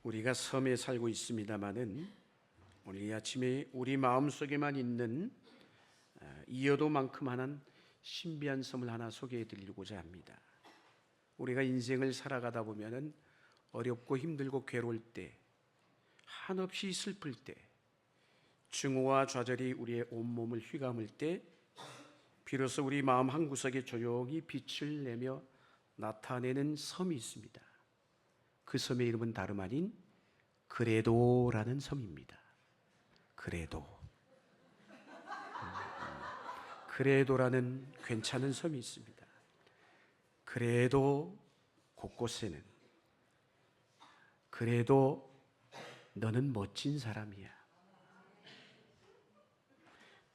우리가 섬에 살고 있습니다마는 오늘 이 아침에 우리 마음속에만 있는 이어도만큼만한 신비한 섬을 하나 소개해 드리고자 합니다. 우리가 인생을 살아가다 보면은 어렵고 힘들고 괴로울 때, 한없이 슬플 때, 증오와 좌절이 우리의 온몸을 휘감을 때 비로소 우리 마음 한구석에 조용히 빛을 내며 나타내는 섬이 있습니다. 그 섬의 이름은 다름 아닌 그레도라는 섬입니다. 그레도라는 괜찮은 섬이 있습니다. 그레도 곳곳에는 그래도 너는 멋진 사람이야.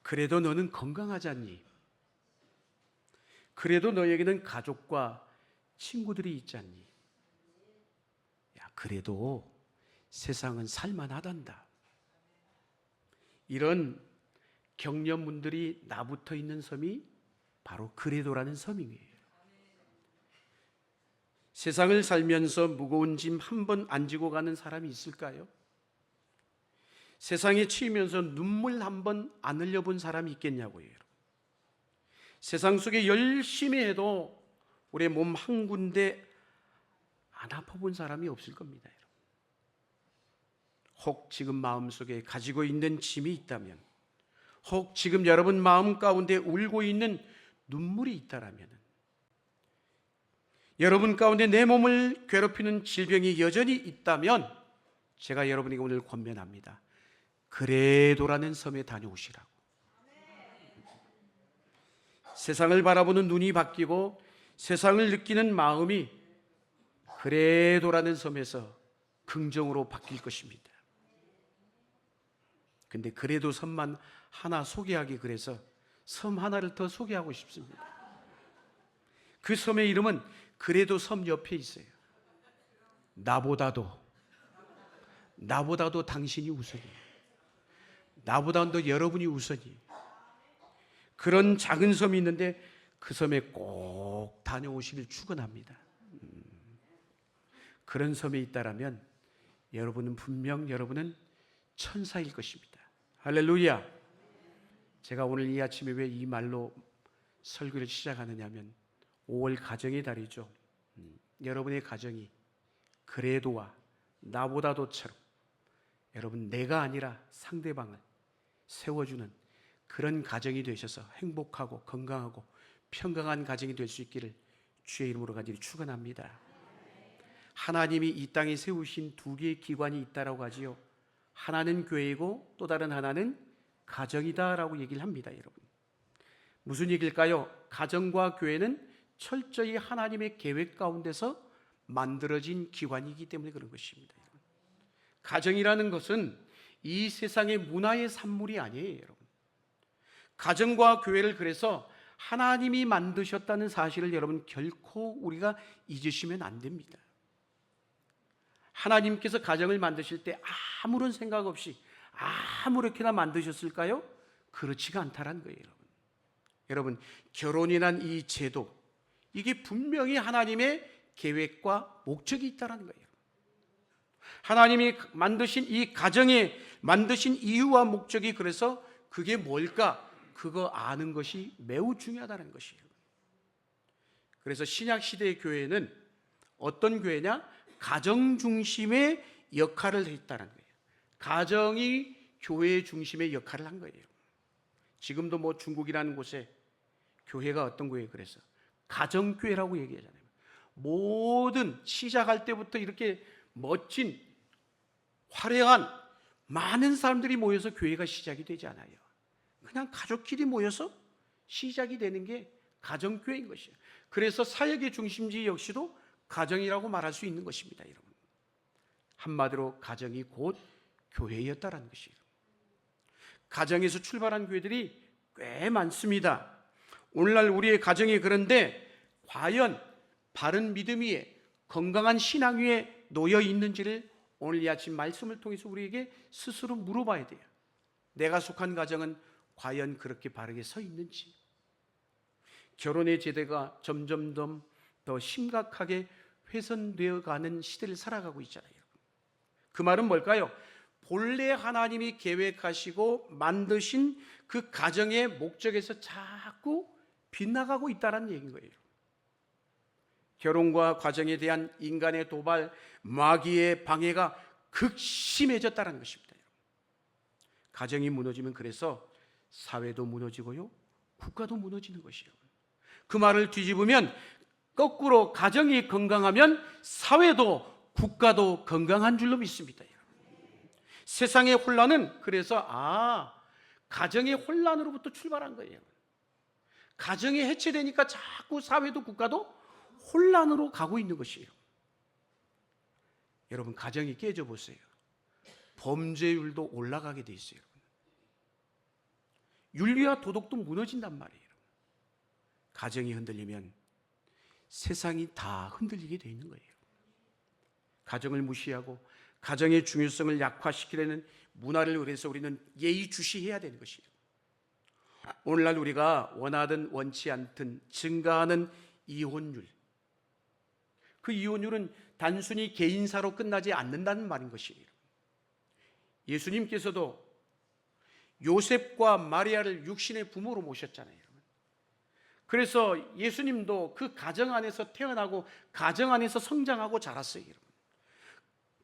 그래도 너는 건강하지 않니? 그래도 너에게는 가족과 친구들이 있지 않니? 야, 그래도 세상은 살만하단다. 이런 격려문들이 나붙어 있는 섬이 바로 그레도라는 섬이에요. 세상을 살면서 무거운 짐 한 번 안 지고 가는 사람이 있을까요? 세상에 치이면서 눈물 한 번 안 흘려본 사람이 있겠냐고요, 여러분. 세상 속에 열심히 해도 우리의 몸 한 군데 안 아파본 사람이 없을 겁니다, 여러분. 혹 지금 마음속에 가지고 있는 짐이 있다면, 혹 지금 여러분 마음 가운데 울고 있는 눈물이 있다라면, 여러분 가운데 내 몸을 괴롭히는 질병이 여전히 있다면 제가 여러분에게 오늘 권면합니다. 그레도라는 섬에 다녀오시라고. 세상을 바라보는 눈이 바뀌고 세상을 느끼는 마음이 그레도라는 섬에서 긍정으로 바뀔 것입니다. 근데 그레도 섬만 하나 소개하기 그래서 섬 하나를 더 소개하고 싶습니다. 그 섬의 이름은 그레도 섬 옆에 있어요. 나보다도 당신이 우선이에요. 나보다도 여러분이 우선이에요. 그런 작은 섬이 있는데 그 섬에 꼭 다녀오시길 축원합니다. 그런 섬에 있다라면 여러분은 천사일 것입니다. 할렐루야. 제가 오늘 이 아침에 왜 이 말로 설교를 시작하느냐 하면 5월 가정의 달이죠. 여러분의 가정이 그레도와 나보다도처럼 여러분 내가 아니라 상대방을 세워주는 그런 가정이 되셔서 행복하고 건강하고 평강한 가정이 될 수 있기를 주의 이름으로 간절히 축원합니다. 하나님이 이 땅에 세우신 두 개의 기관이 있다라고 하지요. 하나는 교회이고 또 다른 하나는 가정이다라고 얘기를 합니다, 여러분. 무슨 얘기일까요? 가정과 교회는 철저히 하나님의 계획 가운데서 만들어진 기관이기 때문에 그런 것입니다. 여러분. 가정이라는 것은 이 세상의 문화의 산물이 아니에요, 여러분. 가정과 교회를 그래서 하나님이 만드셨다는 사실을 여러분 결코 우리가 잊으시면 안 됩니다. 하나님께서 가정을 만드실 때 아무런 생각 없이 아무렇게나 만드셨을까요? 그렇지가 않다라는 거예요, 여러분. 여러분, 결혼이란 이 제도, 이게 분명히 하나님의 계획과 목적이 있다는 거예요. 하나님이 만드신 이 가정에 만드신 이유와 목적이 그래서 그게 뭘까? 그거 아는 것이 매우 중요하다는 것이에요. 그래서 신약 시대의 교회는 어떤 교회냐? 가정 중심의 역할을 했다는 거예요. 가정이 교회 중심의 역할을 한 거예요. 지금도 뭐 중국이라는 곳에 교회가 어떤 교회예요? 그래서 가정교회라고 얘기하잖아요. 모든 시작할 때부터 이렇게 멋진 화려한 많은 사람들이 모여서 교회가 시작이 되지 않아요. 그냥 가족끼리 모여서 시작이 되는 게 가정교회인 것이에요. 그래서 사역의 중심지 역시도 가정이라고 말할 수 있는 것입니다, 여러분. 한마디로 가정이 곧 교회였다라는 것이에요. 가정에서 출발한 교회들이 꽤 많습니다. 오늘날 우리의 가정이 그런데 과연 바른 믿음 위에 건강한 신앙 위에 놓여 있는지를 오늘 이 아침 말씀을 통해서 우리에게 스스로 물어봐야 돼요. 내가 속한 가정은 과연 그렇게 바르게 서 있는지. 결혼의 제도가 점점 더 심각하게 훼손되어 가는 시대를 살아가고 있잖아요. 그 말은 뭘까요? 본래 하나님이 계획하시고 만드신 그 가정의 목적에서 자꾸 빗나가고 있다는 얘기인 거예요. 결혼과 가정에 대한 인간의 도발, 마귀의 방해가 극심해졌다는 것입니다. 가정이 무너지면 그래서 사회도 무너지고요, 국가도 무너지는 것이에요. 그 말을 뒤집으면 거꾸로 가정이 건강하면 사회도 국가도 건강한 줄로 믿습니다. 세상의 혼란은 그래서 가정의 혼란으로부터 출발한 거예요. 가정이 해체되니까 자꾸 사회도 국가도 혼란으로 가고 있는 것이에요. 여러분, 가정이 깨져 보세요. 범죄율도 올라가게 돼 있어요. 윤리와 도덕도 무너진단 말이에요. 가정이 흔들리면 세상이 다 흔들리게 돼 있는 거예요. 가정을 무시하고 가정의 중요성을 약화시키려는 문화를 의해서 우리는 예의주시해야 되는 것이에요. 오늘날 우리가 원하든 원치 않든 증가하는 이혼율, 그 이혼율은 단순히 개인사로 끝나지 않는다는 말인 것이에요. 예수님께서도 요셉과 마리아를 육신의 부모로 모셨잖아요. 그래서 예수님도 그 가정 안에서 태어나고 가정 안에서 성장하고 자랐어요.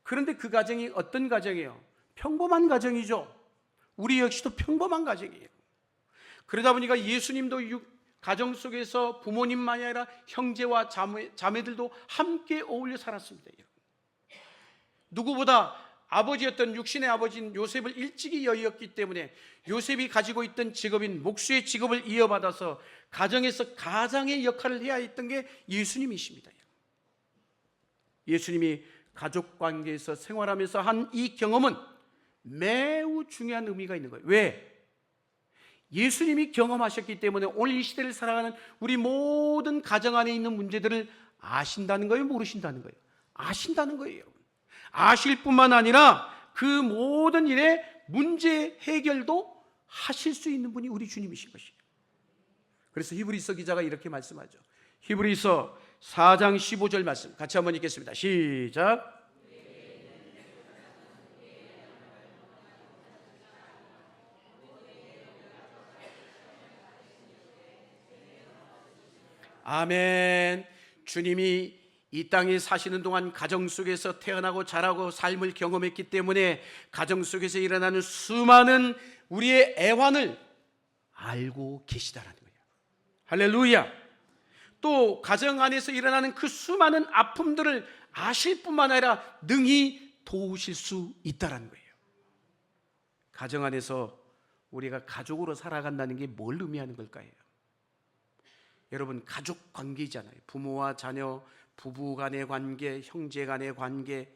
그런데 그 가정이 어떤 가정이에요? 평범한 가정이죠. 우리 역시도 평범한 가정이에요. 그러다 보니까 예수님도 가정 속에서 부모님만이 아니라 형제와 자매들도 함께 어울려 살았습니다. 누구보다 아버지였던 육신의 아버지인 요셉을 일찍이 여의었기 때문에 요셉이 가지고 있던 직업인 목수의 직업을 이어받아서 가정에서 가장의 역할을 해야 했던 게 예수님이십니다. 예수님이 가족관계에서 생활하면서 한 이 경험은 매우 중요한 의미가 있는 거예요. 왜? 예수님이 경험하셨기 때문에 오늘 이 시대를 살아가는 우리 모든 가정 안에 있는 문제들을 아신다는 거예요? 모르신다는 거예요? 아신다는 거예요. 아실 뿐만 아니라 그 모든 일의 문제 해결도 하실 수 있는 분이 우리 주님이신 것이에요. 그래서 히브리서 기자가 이렇게 말씀하죠. 히브리서 4장 15절 말씀 같이 한번 읽겠습니다. 시작. 아멘. 주님이 이 땅에 사시는 동안 가정 속에서 태어나고 자라고 삶을 경험했기 때문에 가정 속에서 일어나는 수많은 우리의 애환을 알고 계시다라는 거예요. 할렐루야. 또 가정 안에서 일어나는 그 수많은 아픔들을 아실 뿐만 아니라 능히 도우실 수 있다라는 거예요. 가정 안에서 우리가 가족으로 살아간다는 게 뭘 의미하는 걸까요? 여러분, 가족 관계잖아요. 부모와 자녀, 부부 간의 관계, 형제 간의 관계,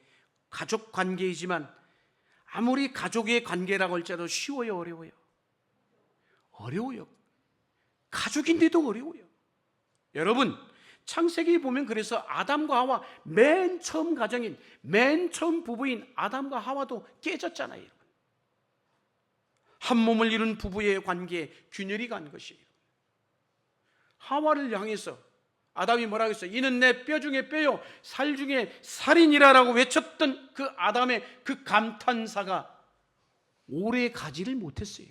가족 관계이지만 아무리 가족의 관계라고 할지라도 쉬워요, 어려워요? 어려워요. 가족인데도 어려워요. 여러분, 창세기 보면 그래서 아담과 하와, 맨 처음 가정인, 맨 처음 부부인 아담과 하와도 깨졌잖아요. 한 몸을 이룬 부부의 관계에 균열이 간 것이에요. 하와를 향해서 아담이 뭐라고 했어요? 이는 내 뼈 중에 뼈요 살 중에 살이니라라고 외쳤던 그 아담의 그 감탄사가 오래 가지를 못했어요.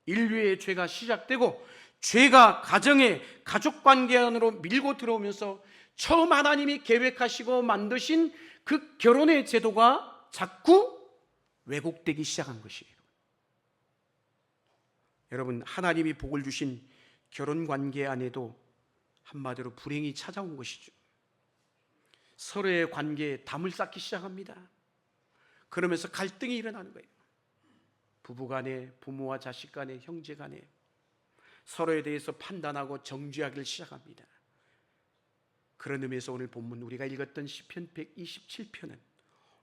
인류의 죄가 시작되고 죄가 가정의 가족관계 안으로 밀고 들어오면서 처음 하나님이 계획하시고 만드신 그 결혼의 제도가 자꾸 왜곡되기 시작한 것이에요. 여러분, 하나님이 복을 주신 결혼관계 안에도 한마디로 불행이 찾아온 것이죠. 서로의 관계에 담을 쌓기 시작합니다. 그러면서 갈등이 일어나는 거예요. 부부간에, 부모와 자식간에, 형제간에 서로에 대해서 판단하고 정죄하기를 시작합니다. 그런 의미에서 오늘 본문 우리가 읽었던 시편 127편은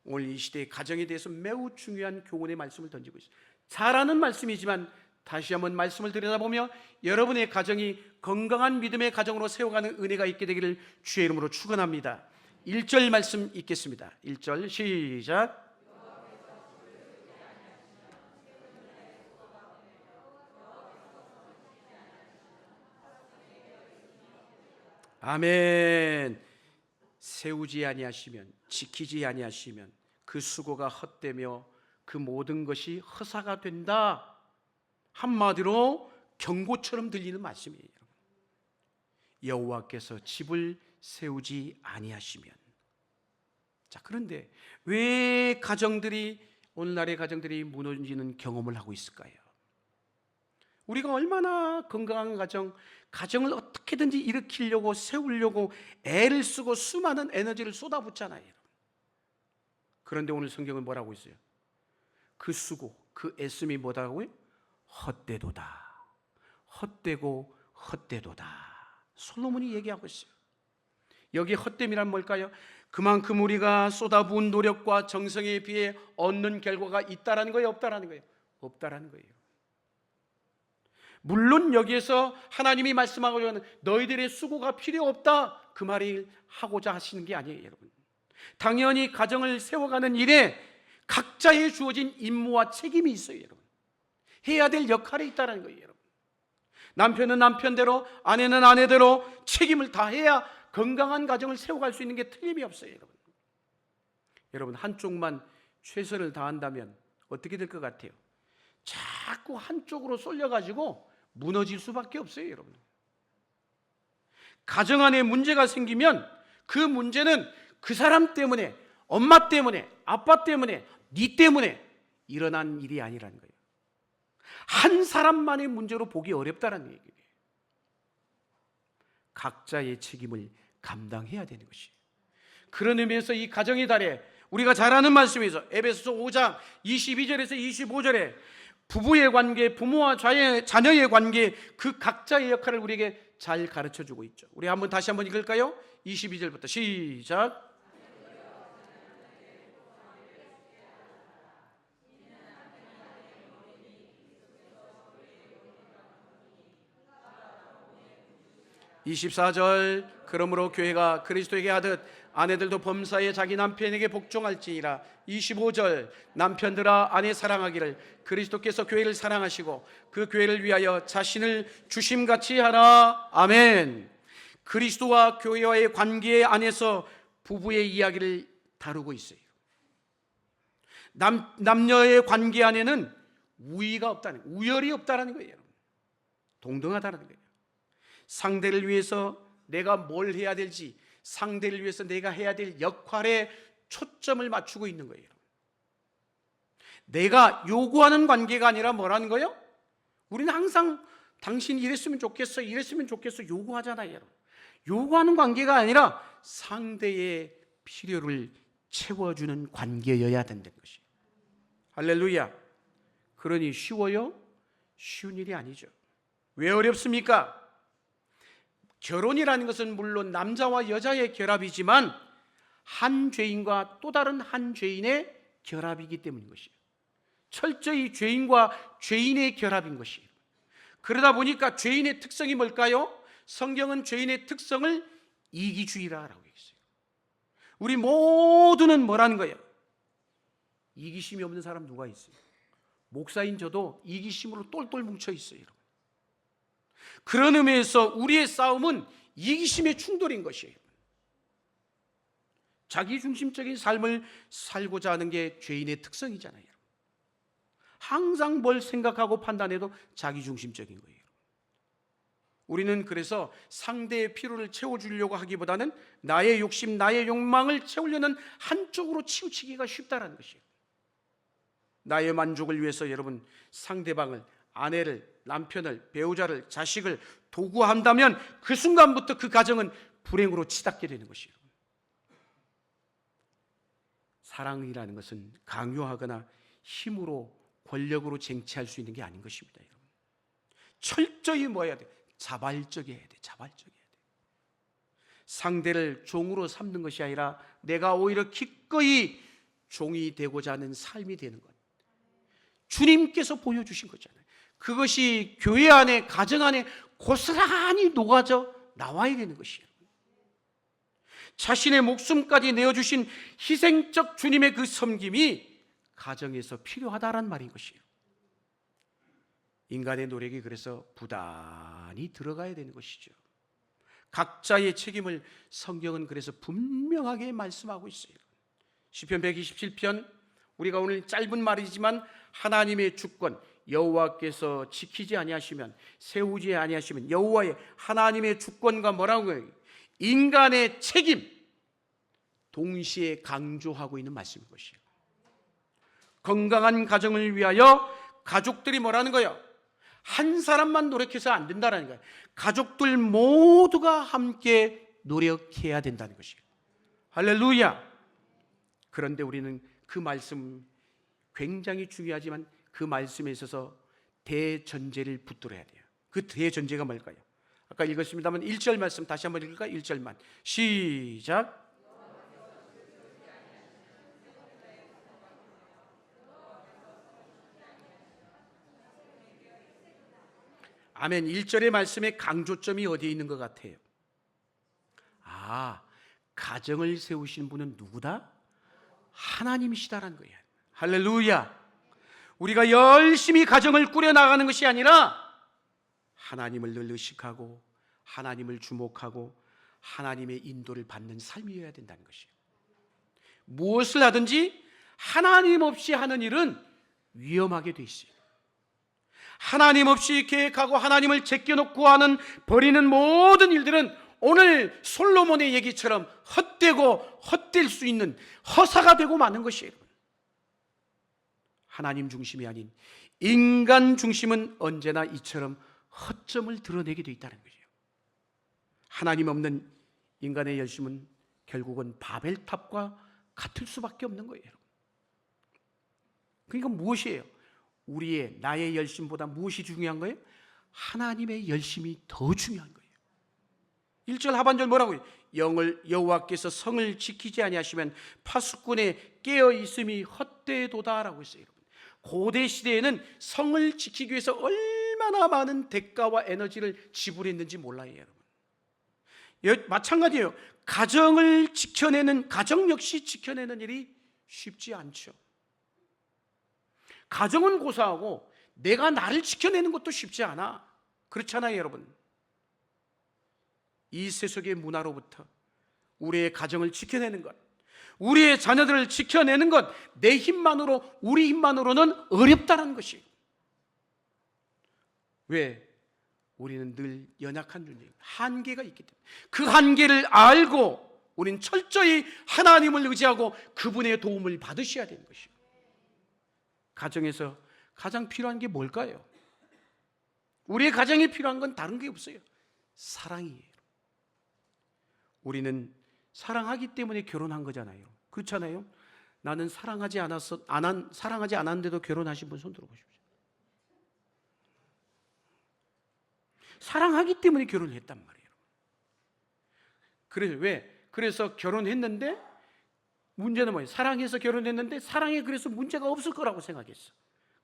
오늘 이 시대의 가정에 대해서 매우 중요한 교훈의 말씀을 던지고 있습니다. 잘 아는 말씀이지만 다시 한번 말씀을 들여다보며 여러분의 가정이 건강한 믿음의 가정으로 세워가는 은혜가 있게 되기를 주의 이름으로 축원합니다. 1절 말씀 읽겠습니다. 1절 시작. 아멘. 세우지 아니하시면, 지키지 아니하시면 그 수고가 헛되며 그 모든 것이 허사가 된다. 한마디로 경고처럼 들리는 말씀이에요. 여호와께서 집을 세우지 아니하시면. 자, 그런데 왜 오늘날의 가정들이 무너지는 경험을 하고 있을까요? 우리가 얼마나 건강한 가정을 어떻게든지 일으키려고 세우려고 애를 쓰고 수많은 에너지를 쏟아붓잖아요. 그런데 오늘 성경은 뭐라고 있어요? 그 수고, 그 애씀이 뭐라고요? 헛되도다. 헛되고 헛되도다. 솔로몬이 얘기하고 있어요. 여기 헛됨이란 뭘까요? 그만큼 우리가 쏟아부은 노력과 정성에 비해 얻는 결과가 있다라는 거예요, 없다라는 거예요? 없다라는 거예요. 물론 여기에서 하나님이 말씀하고자 하는 너희들의 수고가 필요 없다, 그 말을 하고자 하시는 게 아니에요, 여러분. 당연히 가정을 세워가는 일에 각자의 주어진 임무와 책임이 있어요, 여러분. 해야 될 역할이 있다는 거예요, 여러분. 남편은 남편대로, 아내는 아내대로 책임을 다해야 건강한 가정을 세워갈 수 있는 게 틀림이 없어요, 여러분. 여러분, 한쪽만 최선을 다한다면 어떻게 될 것 같아요? 자꾸 한쪽으로 쏠려가지고 무너질 수밖에 없어요, 여러분. 가정 안에 문제가 생기면 그 문제는 그 사람 때문에, 엄마 때문에, 아빠 때문에, 네 때문에 일어난 일이 아니라는 거예요. 한 사람만의 문제로 보기 어렵다는 얘기예요. 각자의 책임을 감당해야 되는 것이에요. 그런 의미에서 이 가정의 달에 우리가 잘 아는 말씀에서 에베소서 5장 22절에서 25절에 부부의 관계, 부모와 자녀의 관계, 그 각자의 역할을 우리에게 잘 가르쳐주고 있죠. 우리 다시 한번 읽을까요? 22절부터 시작. 24절. 그러므로 교회가 그리스도에게 하듯 아내들도 범사에 자기 남편에게 복종할지니라. 25절. 남편들아 아내 사랑하기를 그리스도께서 교회를 사랑하시고 그 교회를 위하여 자신을 주심같이 하라. 아멘. 그리스도와 교회와의 관계 안에서 부부의 이야기를 다루고 있어요. 남녀의 관계 안에는 우열이 없다는 거예요. 동등하다는 거예요. 상대를 위해서 내가 뭘 해야 될지, 상대를 위해서 내가 해야 될 역할에 초점을 맞추고 있는 거예요. 내가 요구하는 관계가 아니라 뭐라는 거예요? 우리는 항상 당신 이랬으면 좋겠어, 이랬으면 좋겠어 요구하잖아요. 요구하는 관계가 아니라 상대의 필요를 채워주는 관계여야 된다는 것이에요. 할렐루야. 그러니 쉬워요? 쉬운 일이 아니죠. 왜 어렵습니까? 결혼이라는 것은 물론 남자와 여자의 결합이지만 한 죄인과 또 다른 한 죄인의 결합이기 때문인 것이에요. 철저히 죄인과 죄인의 결합인 것이에요. 그러다 보니까 죄인의 특성이 뭘까요? 성경은 죄인의 특성을 이기주의라고 얘기했어요. 우리 모두는 뭐라는 거예요? 이기심이 없는 사람 누가 있어요? 목사인 저도 이기심으로 똘똘 뭉쳐 있어요. 그런 의미에서 우리의 싸움은 이기심의 충돌인 것이에요. 자기중심적인 삶을 살고자 하는 게 죄인의 특성이잖아요. 항상 뭘 생각하고 판단해도 자기중심적인 거예요. 우리는 그래서 상대의 필요를 채워주려고 하기보다는 나의 욕심, 나의 욕망을 채우려는 한쪽으로 치우치기가 쉽다는 것이에요. 나의 만족을 위해서 여러분 상대방을, 아내를, 남편을, 배우자를, 자식을 도구한다면 그 순간부터 그 가정은 불행으로 치닫게 되는 것이에요. 사랑이라는 것은 강요하거나 힘으로, 권력으로 쟁취할 수 있는 게 아닌 것입니다. 여러분. 철저히 뭐 해야 돼? 자발적이어야 돼. 자발적이어야 돼. 상대를 종으로 삼는 것이 아니라 내가 오히려 기꺼이 종이 되고자 하는 삶이 되는 것. 주님께서 보여주신 거잖아요. 그것이 교회 안에, 가정 안에 고스란히 녹아져 나와야 되는 것이에요. 자신의 목숨까지 내어주신 희생적 주님의 그 섬김이 가정에서 필요하다란 말인 것이에요. 인간의 노력이 그래서 부단히 들어가야 되는 것이죠. 각자의 책임을 성경은 그래서 분명하게 말씀하고 있어요. 시편 127편, 우리가 오늘 짧은 말이지만 하나님의 주권, 여호와께서 지키지 아니하시면, 세우지 아니하시면, 여호와의 하나님의 주권과 뭐라고 해요? 인간의 책임 동시에 강조하고 있는 말씀인 것이에요. 건강한 가정을 위하여 가족들이 뭐라는 거예요? 한 사람만 노력해서 안 된다는 거예요. 가족들 모두가 함께 노력해야 된다는 것이에요. 할렐루야. 그런데 우리는 그 말씀 굉장히 중요하지만 그 말씀에 있어서 대전제를 붙들어야 돼요. 그 대전제가 뭘까요? 아까 읽었습니다만 1절 말씀 다시 한번 읽을까요? 1절만 시작. 아멘. 1절의 말씀의 강조점이 어디에 있는 것 같아요? 가정을 세우신 분은 누구다? 하나님이시다라는 거예요. 할렐루야. 우리가 열심히 가정을 꾸려나가는 것이 아니라 하나님을 늘 의식하고 하나님을 주목하고 하나님의 인도를 받는 삶이어야 된다는 것이에요. 무엇을 하든지 하나님 없이 하는 일은 위험하게 돼 있어요. 하나님 없이 계획하고 하나님을 제껴놓고 하는 버리는 모든 일들은 오늘 솔로몬의 얘기처럼 헛되고 헛될 수 있는 허사가 되고 마는 것이에요. 하나님 중심이 아닌 인간 중심은 언제나 이처럼 허점을 드러내게 돼 있다는 거예요. 하나님 없는 인간의 열심은 결국은 바벨탑과 같을 수밖에 없는 거예요. 그러니까 무엇이에요? 나의 열심보다 무엇이 중요한 거예요? 하나님의 열심이 더 중요한 거예요. 1절 하반절 뭐라고요? 여호와께서 성을 지키지 아니하시면 파수꾼의 깨어있음이 헛되도다라고 했어요. 여러분, 고대 시대에는 성을 지키기 위해서 얼마나 많은 대가와 에너지를 지불했는지 몰라요. 여러분, 마찬가지예요. 가정을 지켜내는, 가정 역시 지켜내는 일이 쉽지 않죠. 가정은 고사하고 내가 나를 지켜내는 것도 쉽지 않아. 그렇잖아요, 여러분. 이 세속의 문화로부터 우리의 가정을 지켜내는 것, 우리의 자녀들을 지켜내는 것, 내 힘만으로, 우리 힘만으로는 어렵다는 것이. 왜? 우리는 늘 연약한 존재입니다. 한계가 있기 때문에. 그 한계를 알고 우리는 철저히 하나님을 의지하고 그분의 도움을 받으셔야 되는 것이에요. 가정에서 가장 필요한 게 뭘까요? 우리의 가정에 필요한 건 다른 게 없어요. 사랑이에요. 우리는 사랑하기 때문에 결혼한 거잖아요. 그렇잖아요. 나는 사랑하지 않았는데도 결혼하신 분 손 들어보십시오. 사랑하기 때문에 결혼을 했단 말이에요. 그래서 왜? 그래서 결혼했는데 문제는 뭐예요? 사랑해서 결혼했는데 사랑에 그래서 문제가 없을 거라고 생각했어.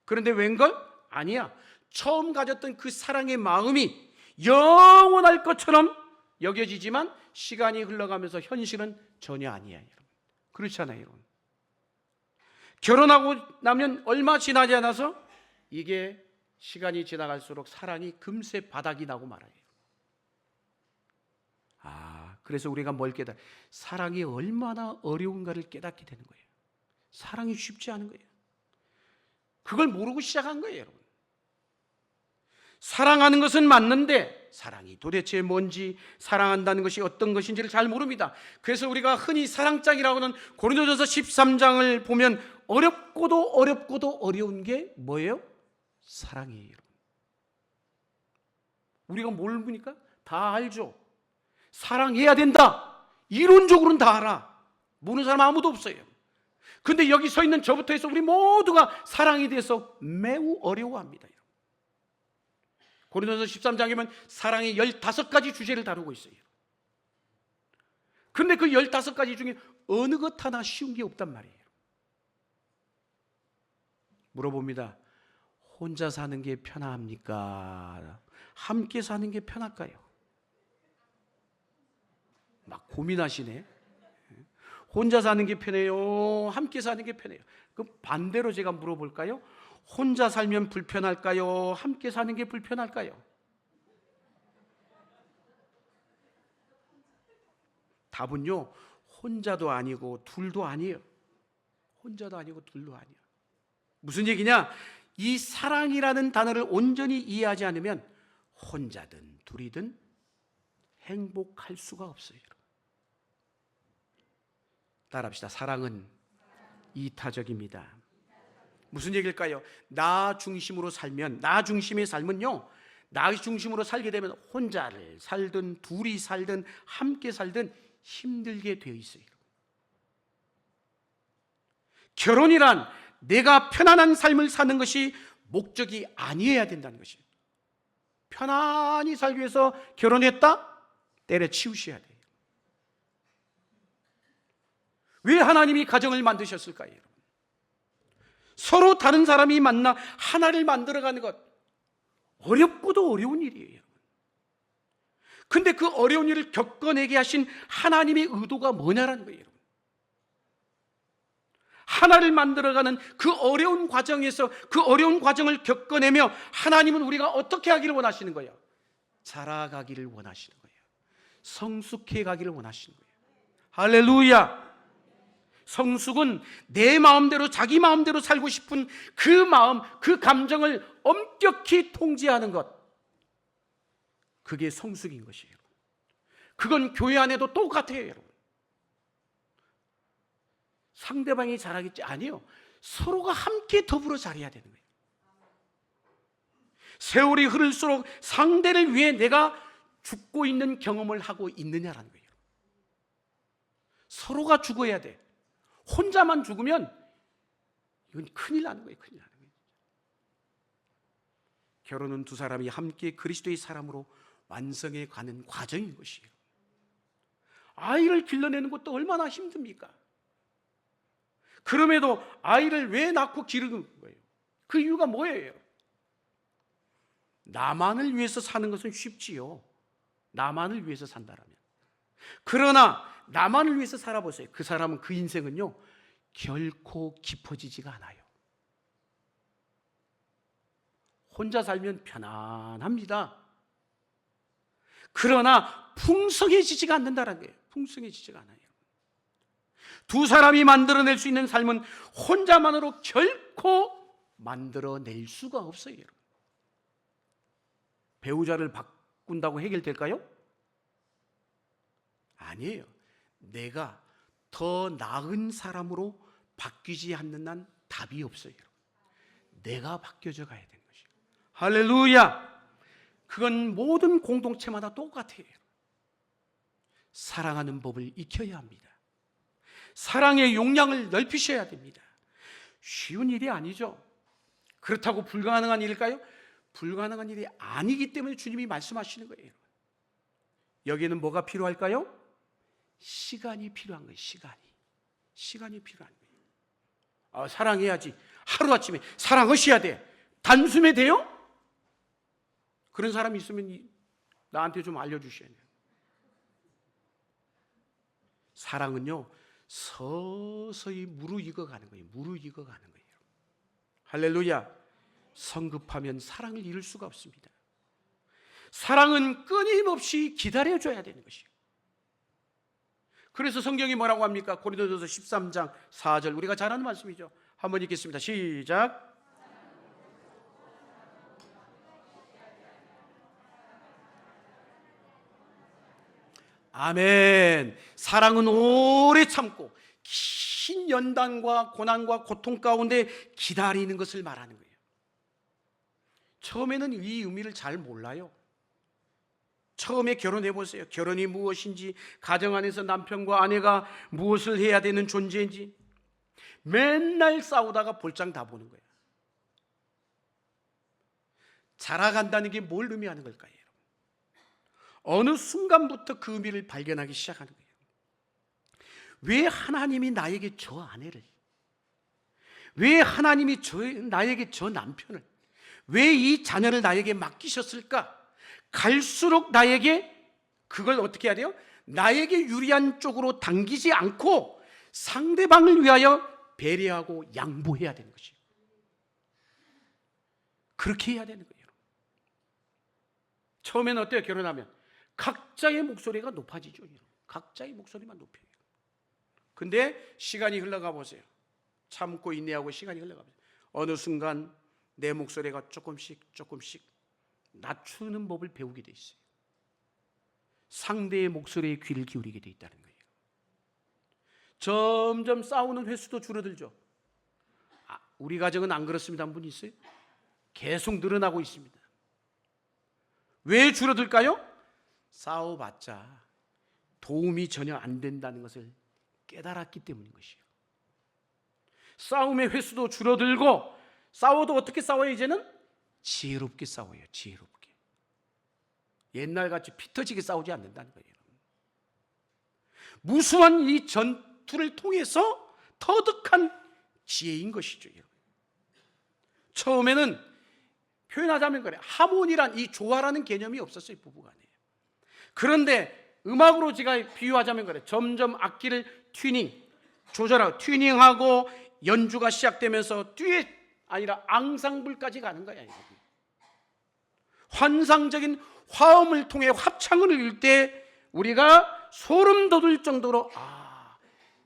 그런데 웬걸? 아니야. 처음 가졌던 그 사랑의 마음이 영원할 것처럼 여겨지지만 시간이 흘러가면서 현실은 전혀 아니야, 여러분. 그렇잖아요, 여러분. 결혼하고 나면 얼마 지나지 않아서 이게 시간이 지나갈수록 사랑이 금세 바닥이 나고 말아요. 그래서 우리가 뭘 깨달아? 사랑이 얼마나 어려운가를 깨닫게 되는 거예요. 사랑이 쉽지 않은 거예요. 그걸 모르고 시작한 거예요, 여러분. 사랑하는 것은 맞는데 사랑이 도대체 뭔지, 사랑한다는 것이 어떤 것인지를 잘 모릅니다. 그래서 우리가 흔히 사랑장이라고 하는 고린도전서 13장을 보면 어렵고도 어려운 게 뭐예요? 사랑이에요, 여러분. 우리가 뭘 보니까 다 알죠. 사랑해야 된다. 이론적으로는 다 알아. 모르는 사람 아무도 없어요. 근데 여기 서 있는 저부터 해서 우리 모두가 사랑에 대해서 매우 어려워합니다. 고린도전서 13장에 보면 사랑의 15가지 주제를 다루고 있어요. 그런데 그 15가지 중에 어느 것 하나 쉬운 게 없단 말이에요. 물어봅니다. 혼자 사는 게 편합니까? 함께 사는 게 편할까요? 막 고민하시네. 혼자 사는 게 편해요? 함께 사는 게 편해요? 그럼 반대로 제가 물어볼까요? 혼자 살면 불편할까요? 함께 사는 게 불편할까요? 답은요, 혼자도 아니고 둘도 아니에요. 혼자도 아니고 둘도 아니에요. 무슨 얘기냐? 이 사랑이라는 단어를 온전히 이해하지 않으면 혼자든 둘이든 행복할 수가 없어요. 따라합시다. 사랑은 이타적입니다. 무슨 얘기일까요? 나 중심으로 살면, 나 중심의 삶은요, 나 중심으로 살게 되면 혼자를 살든 둘이 살든 함께 살든 힘들게 되어 있어요. 결혼이란 내가 편안한 삶을 사는 것이 목적이 아니어야 된다는 것이에요. 편안히 살기 위해서 결혼했다? 때려치우셔야 돼요. 왜 하나님이 가정을 만드셨을까요, 여러분? 서로 다른 사람이 만나 하나를 만들어가는 것, 어렵고도 어려운 일이에요, 여러분. 근데 그 어려운 일을 겪어내게 하신 하나님의 의도가 뭐냐라는 거예요, 여러분. 하나를 만들어가는 그 어려운 과정에서 그 어려운 과정을 겪어내며 하나님은 우리가 어떻게 하기를 원하시는 거예요? 자라가기를 원하시는 거예요. 성숙해 가기를 원하시는 거예요. 할렐루야! 성숙은 내 마음대로 자기 마음대로 살고 싶은 그 마음, 그 감정을 엄격히 통제하는 것, 그게 성숙인 것이에요. 그건 교회 안에도 똑같아요, 여러분. 상대방이 잘하겠지? 아니요. 서로가 함께 더불어 잘해야 되는 거예요. 세월이 흐를수록 상대를 위해 내가 죽고 있는 경험을 하고 있느냐라는 거예요. 서로가 죽어야 돼. 혼자만 죽으면 이건 큰일 나는 거예요. 큰일 나는 거예요. 결혼은 두 사람이 함께 그리스도의 사람으로 완성해 가는 과정인 것이에요. 아이를 길러내는 것도 얼마나 힘듭니까? 그럼에도 아이를 왜 낳고 기르는 거예요? 그 이유가 뭐예요? 나만을 위해서 사는 것은 쉽지요. 나만을 위해서 산다라면. 그러나 나만을 위해서 살아보세요. 그 사람은, 그 인생은요, 결코 깊어지지가 않아요. 혼자 살면 편안합니다. 그러나 풍성해지지가 않는다는 거예요. 풍성해지지가 않아요. 두 사람이 만들어낼 수 있는 삶은 혼자만으로 결코 만들어낼 수가 없어요. 배우자를 바꾼다고 해결될까요? 아니에요. 내가 더 나은 사람으로 바뀌지 않는 한 답이 없어요. 내가 바뀌어져 가야 되는 것이에요. 할렐루야! 그건 모든 공동체마다 똑같아요. 사랑하는 법을 익혀야 합니다. 사랑의 용량을 넓히셔야 됩니다. 쉬운 일이 아니죠. 그렇다고 불가능한 일일까요? 불가능한 일이 아니기 때문에 주님이 말씀하시는 거예요. 여기에는 뭐가 필요할까요? 시간이 필요한 거예요. 시간이 필요한 거예요. 사랑해야지. 하루아침에 사랑하셔야 돼. 단숨에 돼요? 그런 사람이 있으면 나한테 좀 알려주셔야 돼요. 사랑은요, 서서히 무르익어 가는 거예요. 무르익어 가는 거예요. 할렐루야! 성급하면 사랑을 이룰 수가 없습니다. 사랑은 끊임없이 기다려줘야 되는 것이에요. 그래서 성경이 뭐라고 합니까? 고린도전서 13장 4절, 우리가 잘 아는 말씀이죠. 한번 읽겠습니다. 시작. 아멘. 사랑은 오래 참고 긴 연단과 고난과 고통 가운데 기다리는 것을 말하는 거예요. 처음에는 이 의미를 잘 몰라요. 처음에 결혼해 보세요. 결혼이 무엇인지, 가정 안에서 남편과 아내가 무엇을 해야 되는 존재인지 맨날 싸우다가 볼장 다 보는 거예요. 자라간다는 게 뭘 의미하는 걸까요? 어느 순간부터 그 의미를 발견하기 시작하는 거예요. 왜 하나님이 나에게 저 아내를, 왜 하나님이 나에게 저 남편을, 왜 이 자녀를 나에게 맡기셨을까? 갈수록 나에게 그걸 어떻게 해야 돼요? 나에게 유리한 쪽으로 당기지 않고 상대방을 위하여 배려하고 양보해야 되는 것이에요. 그렇게 해야 되는 거예요. 처음에는 어때요? 결혼하면 각자의 목소리가 높아지죠. 각자의 목소리만 높여요. 근데 시간이 흘러가 보세요. 참고 인내하고 시간이 흘러가 보세요. 어느 순간 내 목소리가 조금씩 낮추는 법을 배우게 돼 있어요. 상대의 목소리에 귀를 기울이게 돼 있다는 거예요. 점점 싸우는 횟수도 줄어들죠. 우리 가정은 안 그렇습니다. 한 분 있어요? 계속 늘어나고 있습니다. 왜 줄어들까요? 싸워봤자 도움이 전혀 안 된다는 것을 깨달았기 때문인 것이에요. 싸움의 횟수도 줄어들고, 싸워도 어떻게 싸워요? 이제는 지혜롭게 싸워요. 지혜롭게. 옛날같이 피 터지게 싸우지 않는다는 거예요. 무수한 이 전투를 통해서 터득한 지혜인 것이죠. 처음에는 표현하자면 그래, 하모니란, 이 조화라는 개념이 없었어요, 부부간에. 그런데 음악으로 제가 비유하자면 그래, 점점 악기를 조절하고 튜닝하고 연주가 시작되면서 듀엣 아니라 앙상블까지 가는 거야. 환상적인 화음을 통해 합창을 읽을 때 우리가 소름 돋을 정도로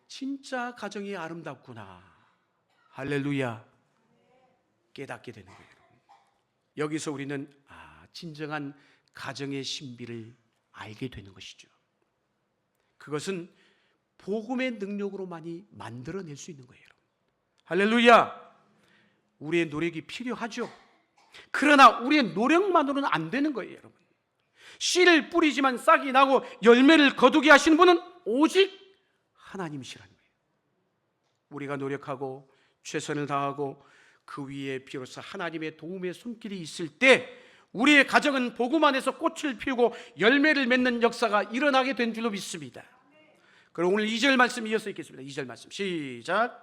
진짜 가정이 아름답구나, 할렐루야, 깨닫게 되는 거예요. 여기서 우리는 진정한 가정의 신비를 알게 되는 것이죠. 그것은 복음의 능력으로만이 만들어낼 수 있는 거예요. 할렐루야. 우리의 노력이 필요하죠. 그러나 우리의 노력만으로는 안 되는 거예요, 여러분. 씨를 뿌리지만 싹이 나고 열매를 거두게 하시는 분은 오직 하나님이시라는 거예요. 우리가 노력하고 최선을 다하고 그 위에 비로소 하나님의 도움의 손길이 있을 때 우리의 가정은 복음 안에서 꽃을 피우고 열매를 맺는 역사가 일어나게 된 줄로 믿습니다. 그럼 오늘 2절 말씀 이어서 읽겠습니다. 2절 말씀 시작.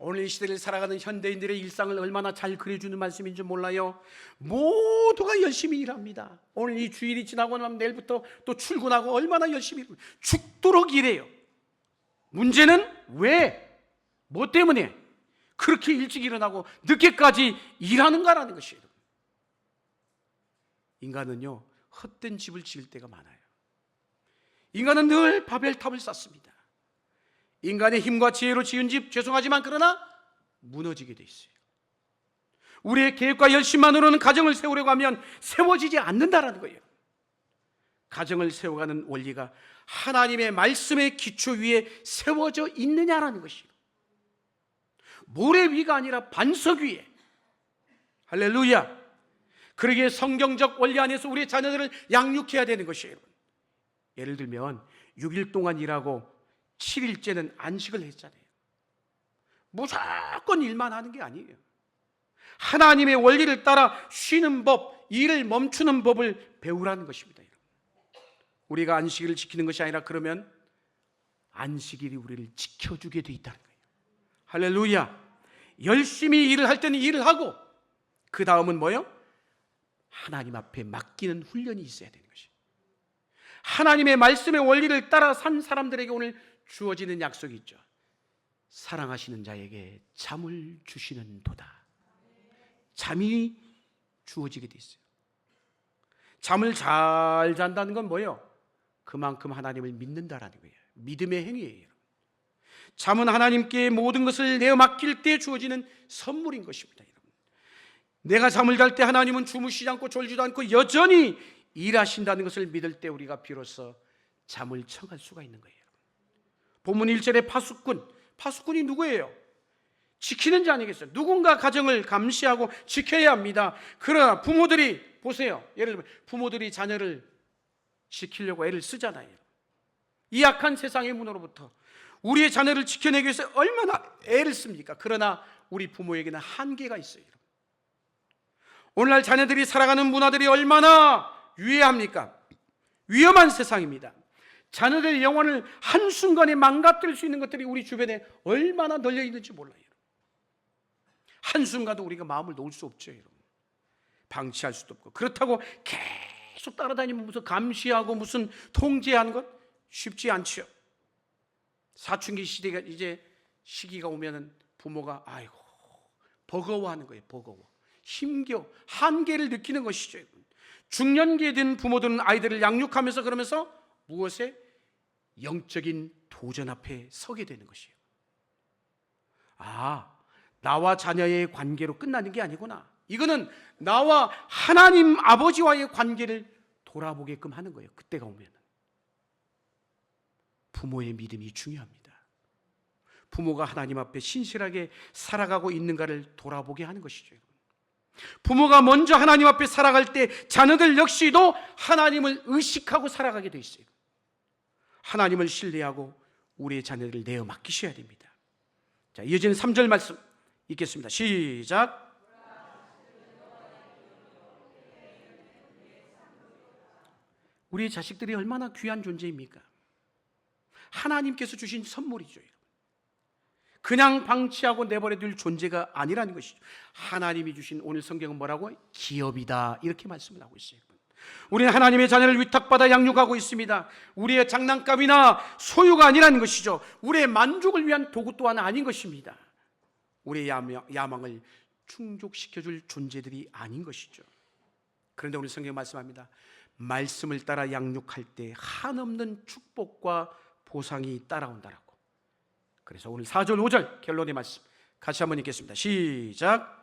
오늘 이 시대를 살아가는 현대인들의 일상을 얼마나 잘 그려주는 말씀인지 몰라요. 모두가 열심히 일합니다. 오늘 이 주일이 지나고 나면 내일부터 또 출근하고 얼마나 열심히 일합니다. 죽도록 일해요. 문제는 왜? 뭐 때문에 그렇게 일찍 일어나고 늦게까지 일하는가라는 것이에요. 인간은요, 헛된 집을 지을 때가 많아요. 인간은 늘 바벨탑을 쌓습니다. 인간의 힘과 지혜로 지은 집, 죄송하지만 그러나 무너지게 돼 있어요. 우리의 계획과 열심만으로는 가정을 세우려고 하면 세워지지 않는다라는 거예요. 가정을 세워가는 원리가 하나님의 말씀의 기초 위에 세워져 있느냐라는 것이에요. 모래 위가 아니라 반석 위에. 할렐루야. 그러기에 성경적 원리 안에서 우리의 자녀들을 양육해야 되는 것이에요. 예를 들면 6일 동안 일하고 7일째는 안식을 했잖아요. 무조건 일만 하는 게 아니에요. 하나님의 원리를 따라 쉬는 법, 일을 멈추는 법을 배우라는 것입니다. 우리가 안식일을 지키는 것이 아니라 그러면 안식일이 우리를 지켜주게 돼 있다는 거예요. 할렐루야. 열심히 일을 할 때는 일을 하고 그 다음은 뭐예요? 하나님 앞에 맡기는 훈련이 있어야 되는 것이에요. 하나님의 말씀의 원리를 따라 산 사람들에게 오늘 주어지는 약속이 있죠. 사랑하시는 자에게 잠을 주시는 도다. 잠이 주어지게 돼 있어요. 잠을 잘 잔다는 건 뭐예요? 그만큼 하나님을 믿는다라는 거예요. 믿음의 행위예요. 잠은 하나님께 모든 것을 내어 맡길 때 주어지는 선물인 것입니다. 여러분. 내가 잠을 잘 때 하나님은 주무시지 않고 졸지도 않고 여전히 일하신다는 것을 믿을 때 우리가 비로소 잠을 청할 수가 있는 거예요. 본문 1절에 파수꾼이 누구예요? 지키는 자 아니겠어요? 누군가 가정을 감시하고 지켜야 합니다. 그러나 부모들이 보세요. 예를 들면 부모들이 자녀를 지키려고 애를 쓰잖아요. 이 악한 세상의 문화로부터 우리의 자녀를 지켜내기 위해서 얼마나 애를 씁니까? 그러나 우리 부모에게는 한계가 있어요. 오늘날 자녀들이 살아가는 문화들이 얼마나 유해합니까? 위험한 세상입니다. 자녀들의 영혼을 한순간에 망가뜨릴 수 있는 것들이 우리 주변에 얼마나 널려 있는지 몰라요. 한순간도 우리가 마음을 놓을 수 없죠. 여러분. 방치할 수도 없고. 그렇다고 계속 따라다니면 무슨 감시하고 무슨 통제하는 것 쉽지 않죠. 사춘기 시대가 이제 시기가 오면은 부모가 아이고 버거워하는 거예요. 버거워, 힘겨워, 한계를 느끼는 것이죠. 중년기에 든 부모들은 아이들을 양육하면서 그러면서 무엇에? 영적인 도전 앞에 서게 되는 것이에요. 아, 나와 자녀의 관계로 끝나는 게 아니구나. 이거는 나와 하나님 아버지와의 관계를 돌아보게끔 하는 거예요. 그때가 오면 부모의 믿음이 중요합니다. 부모가 하나님 앞에 신실하게 살아가고 있는가를 돌아보게 하는 것이죠. 부모가 먼저 하나님 앞에 살아갈 때 자녀들 역시도 하나님을 의식하고 살아가게 돼 있어요. 하나님을 신뢰하고 우리의 자녀들을 내어 맡기셔야 됩니다. 자, 이어지는 3절 말씀 읽겠습니다. 시작. 우리의 자식들이 얼마나 귀한 존재입니까? 하나님께서 주신 선물이죠. 그냥 방치하고 내버려둘 존재가 아니라는 것이죠. 하나님이 주신, 오늘 성경은 뭐라고? 기업이다, 이렇게 말씀을 하고 있어요. 우리는 하나님의 자녀를 위탁받아 양육하고 있습니다. 우리의 장난감이나 소유가 아니라는 것이죠. 우리의 만족을 위한 도구 또한 아닌 것입니다. 우리의 야망을 충족시켜줄 존재들이 아닌 것이죠. 그런데 오늘 성경 말씀합니다. 말씀을 따라 양육할 때 한없는 축복과 보상이 따라온다라고. 그래서 오늘 4절 5절 결론의 말씀 같이 한번 읽겠습니다. 시작.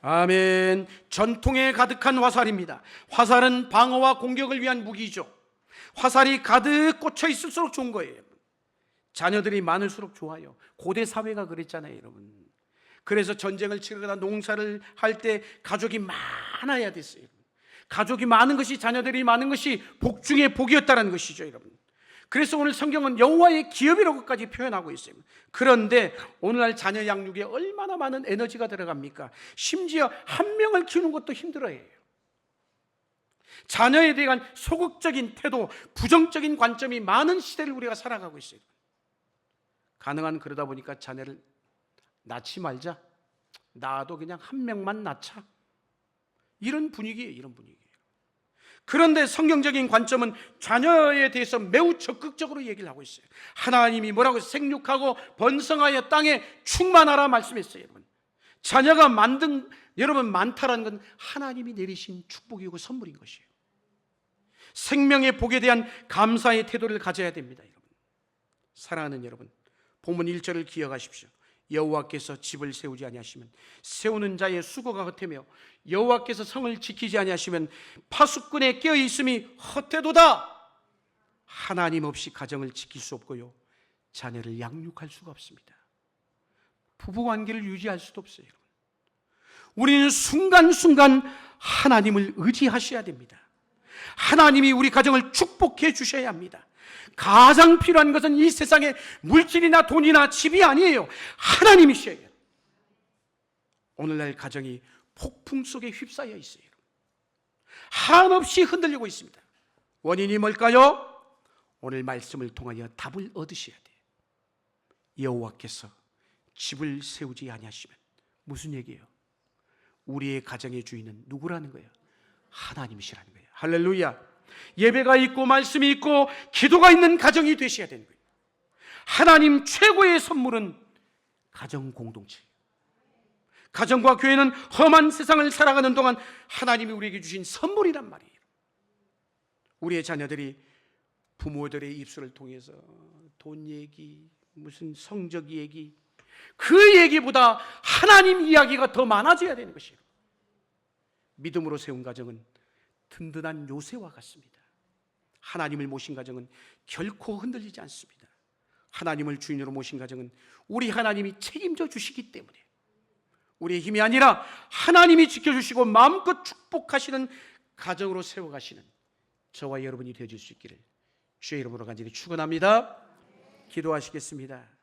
아멘. 전통에 가득한 화살입니다. 화살은 방어와 공격을 위한 무기죠. 화살이 가득 꽂혀 있을수록 좋은 거예요. 자녀들이 많을수록 좋아요. 고대 사회가 그랬잖아요, 여러분. 그래서 전쟁을 치르거나 농사를 할 때 가족이 많아야 됐어요. 가족이 많은 것이, 자녀들이 많은 것이 복 중에 복이었다는 것이죠, 여러분. 그래서 오늘 성경은 여호와의 기업이라고까지 표현하고 있어요. 그런데 오늘날 자녀 양육에 얼마나 많은 에너지가 들어갑니까? 심지어 한 명을 키우는 것도 힘들어해요. 자녀에 대한 소극적인 태도, 부정적인 관점이 많은 시대를 우리가 살아가고 있어요. 가능한, 그러다 보니까 자녀를 낳지 말자, 낳아도 그냥 한 명만 낳자, 이런 분위기예요. 이런 분위기예요. 그런데 성경적인 관점은 자녀에 대해서 매우 적극적으로 얘기를 하고 있어요. 하나님이 뭐라고? 생육하고 번성하여 땅에 충만하라 말씀했어요. 여러분, 자녀가 여러분 많다라는 건 하나님이 내리신 축복이고 선물인 것이에요. 생명의 복에 대한 감사의 태도를 가져야 됩니다. 여러분, 사랑하는 여러분, 본문 1절을 기억하십시오. 여호와께서 집을 세우지 아니하시면 세우는 자의 수고가 헛되며 여호와께서 성을 지키지 아니하시면 파수꾼의 깨어 있음이 헛되도다. 하나님 없이 가정을 지킬 수 없고요, 자녀를 양육할 수가 없습니다. 부부 관계를 유지할 수도 없어요. 우리는 순간순간 하나님을 의지하셔야 됩니다. 하나님이 우리 가정을 축복해 주셔야 합니다. 가장 필요한 것은 이 세상에 물질이나 돈이나 집이 아니에요. 하나님이셔야 해요. 오늘날 가정이 폭풍 속에 휩싸여 있어요. 한없이 흔들리고 있습니다. 원인이 뭘까요? 오늘 말씀을 통하여 답을 얻으셔야 돼요. 여호와께서 집을 세우지 아니하시면 무슨 얘기예요? 우리의 가정의 주인은 누구라는 거예요? 하나님이시라는 거예요. 할렐루야. 예배가 있고 말씀이 있고 기도가 있는 가정이 되셔야 되는 거예요. 하나님 최고의 선물은 가정 공동체예요. 가정과 교회는 험한 세상을 살아가는 동안 하나님이 우리에게 주신 선물이란 말이에요. 우리의 자녀들이 부모들의 입술을 통해서 돈 얘기, 무슨 성적 얘기, 그 얘기보다 하나님 이야기가 더 많아져야 되는 것이에요. 믿음으로 세운 가정은 든든한 요새와 같습니다. 하나님을 모신 가정은 결코 흔들리지 않습니다. 하나님을 주인으로 모신 가정은 우리 하나님이 책임져 주시기 때문에, 우리의 힘이 아니라 하나님이 지켜주시고 마음껏 축복하시는 가정으로 세워가시는 저와 여러분이 되어줄 수 있기를 주의 이름으로 간절히 축원합니다. 기도하시겠습니다.